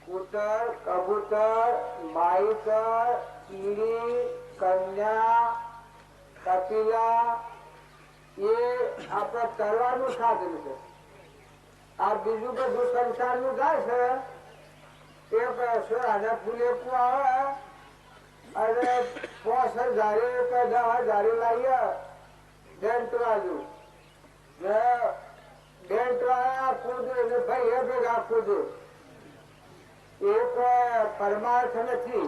कूतर, कबूतर, माईकर, कीड़ी, कन्या, कपिला ये अपना तरवार નું સાધન છે. આ બીજું બધું સંસાર નું જાય છે એ ફૂલે આવે અને 5000 કે 10000 લાવીએ ડેન્ટ બાજુ ડેન્ટ વાળા કૂદે ભાઈ એ ભેગા કૂદે એ કોઈ પરમાર્થ નથી,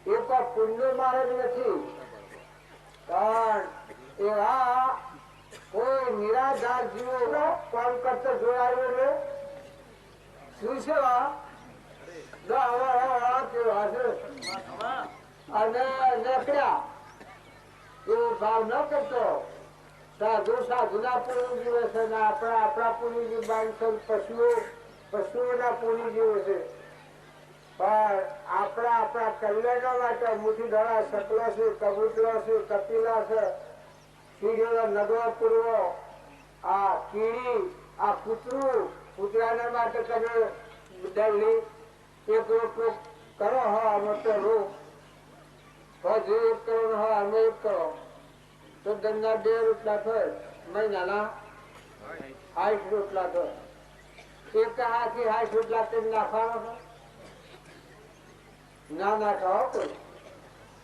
એ કોઈ પુણ્ય માર્ગ નથી. પણ એવા કોઈ નિરાધાર જીવો કોણ કરતા જોડાયો શું છે કેવા છે અને નીકળ્યા એવો ભાવ ન કરતો. સાધુ સાધુના પુણ્ય જીવે છે ને આપણા પુણ્ય જીવવાનું છે. પશુઓના પુણ્ય જીવે છે. પણ આપણા કલ્યાણ માટે મુઠી ધડા સકલો છે, કબૂતરો છે, કપિલા છે, કીડીનો નગરો પૂરવો, આ કીડી, આ કૂતરાના માટે તમે દળની એક રોટલો કરો. હા અમે તો રો જે એક કરો હા અમે એક કરો તો ગંગા 2 રોટલા થાય. મહિનાના 60 રોટલા થાય. એક હાથી 60 રોટલા તેમ નાખવાનો ના નાખાવો કોઈ.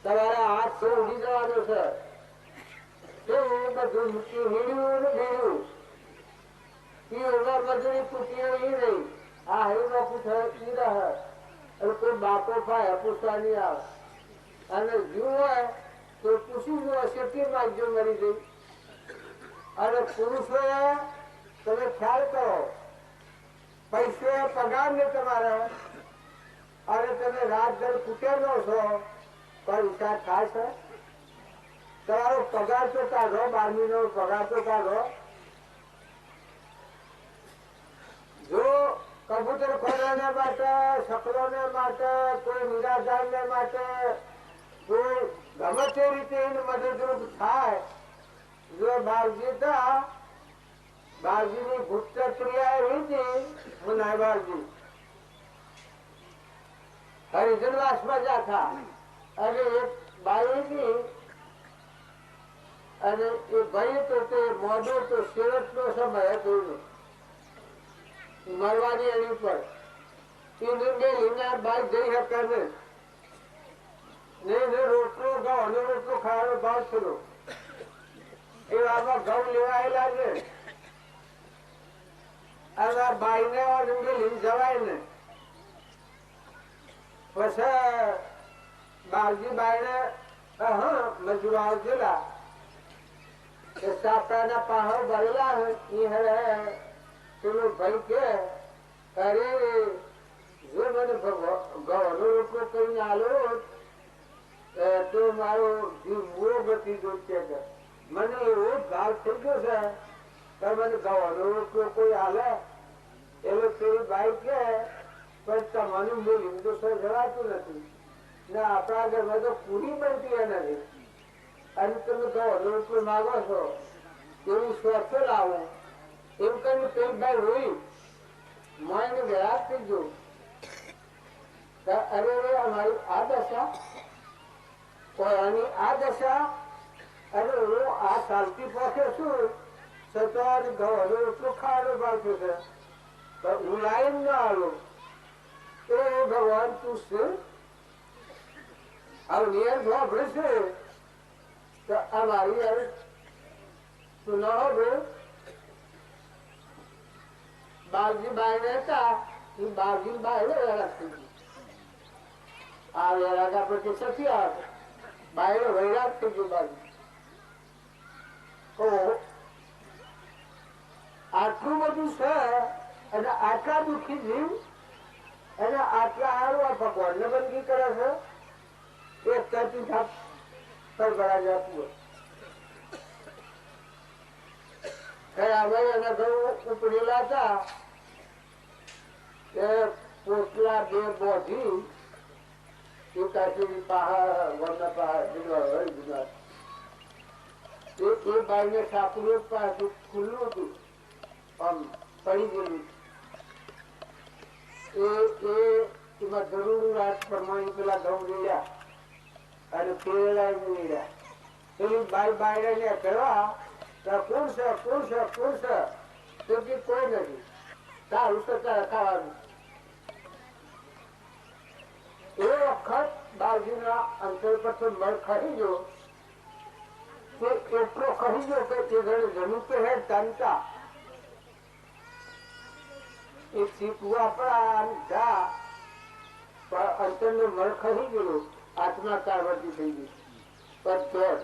તમારે હાથ છે ઉડી જવાનો છે. બધું હીડ્યું ને ભીડ્યું મજૂરી પૂછીએ એ નહીં. આ હરીમાં પૂછે ઈ રહે. અને કોઈ બાપો ભાઈ પૂછવા નહીં આવે. અને જીવ હોય તો પૂછી જો શેટી માગજો મરી જઈ. અને પુરુષોએ તમે ખ્યાલ કરો પૈસે પગાર ને તમારે અને તમે રાત દર કૂટેલો છો કોઈ વિચાર થાય છે? તમારો પગાર તો કાઢો, 12મી નો પગાર તો કાઢો. જો કબૂતર ખોરાને માટે, સકલોને માટે, કોઈ નિરાધારને માટે, કોઈ ગમે તે રીતે મદદરૂપ થાય. જો બાળજીની ગુપ્ત ક્રિયા એવી હતી. હું ના બાળજી હરિજનવાસમાં જાતા અને એક બાઈ હતી અને એ ભાઈ તો તે મોડો તો શેરત નો સમય હતો મરવાની એની ઉપર બાઈ જઈ શકે ને રોટલો ઘઉં રોટલો ખાવાનો ભાવ થયો. એ આમાં ઘઉં લેવાયેલા છે અને બાઈ ને લઈને જવાય ને. પછી બાળજી બાઈ ને મજૂરો આવજેલા સાપડાના પાહો ભરેલા પેલો ભાઈ કે અરે જો મને ઘઉંનો રોટલો કરીને આલો તો મારો જીવ મૂળો બધી જોશે. મને એવો ભાવ થઈ ગયો છે કે મને ઘઉંનો રોટલો કોઈ હાલે. એટલે પેલી ભાઈ કે પણ તમારું બોલ્યું તો સર જવાતું નથી ને આપણા ઘરમાં તો પૂરી બનતી નથી અને તમે ઘઉંનો રોટલો માગો છો એવું સ્વચ્છ લાવો એમ કરીને પેલી ભાઈ રોઈ મને ગરાક થઈ ગયું. અરે અમારી આ દશા આ દશા અને હું આ શાંતિ પહોંચે છું છતાં ઘઉંનો રોટલો ખાવાનો ભાવતો છે. હું લાઈન ના આવું એ ભગવાન તું છે આ નિયમ વાપરે છે તો આ મારી યાર તું ના હવે બાળજી બાઈ ને હતા એ બાળજી બાઈ ને વેરાગ થઈ ગઈ. આ વેરાગ આપડે કે સખી આવે બાઈ નો વૈરાગ થઈ ગયો. બાળજી આટલું બધું છે અને આટલા દુઃખી જીવ અને આટલા હારું ભગવાન ને બંદગી કરે છે. એક તરતી થાપ પર ભરા જતું એના ઘઉં ઉપડેલા હતા એ પોટલા 2 બોધી એ બાઈ ને સાપડું પાછું ખુલ્લું હતું આમ પડી ગયેલું. એમાં જરૂર રાત પ્રમાણે પેલા ઘઉં રેડ્યા અને પેલા રેડ્યા. પેલી બાઈ બાયરે ને કહેવા કોણ છે કોણ છે કોણ છે તો કે કોઈ નથી સારું તો તારે ખાવાનું. એ વખત બાળજીના અંતર પર મળ ખરી ગયો તો એટલો ખરી ગયો કે તે ઘરે જમીન તો હે તનતા એક સીપું આપણા અંતર નો મળ ખરી ગયેલો. આત્મા કારવતી થઈ ગઈ. પણ